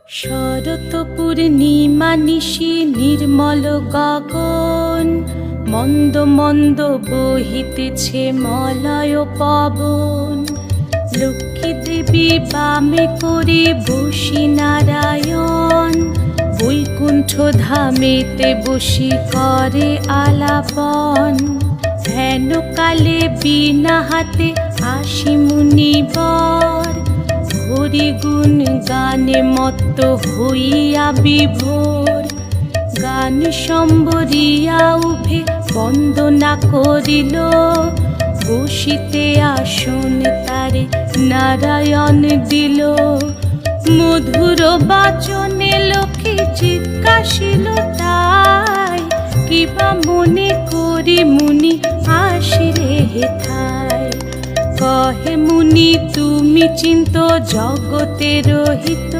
শরৎ পূর্ণিমা নিশি নির্মল গগন, মন্দ মন্দ বহিতেছে মলয় পবন। লক্ষ্মী দেবী বামে করে বসি নারায়ণ, বৈকুণ্ঠ ধামেতে বসি করে আলাপন। হেন কালে বিনা হাতে আসি মুনিবর, হরিগুণ গানে মত্ত হইয়া বিভোর। গান সম্বরিয়া উভে বন্দনা করিল, বসিতে আসন তারে নারায়ণ দিল। মধুর বাচনে লোকে জিজ্ঞাসিল তাই, কিবা মনে করি মুনি আসিরে হেথায়। কহে মুনি তুমি চিন্ত জগতের হিত,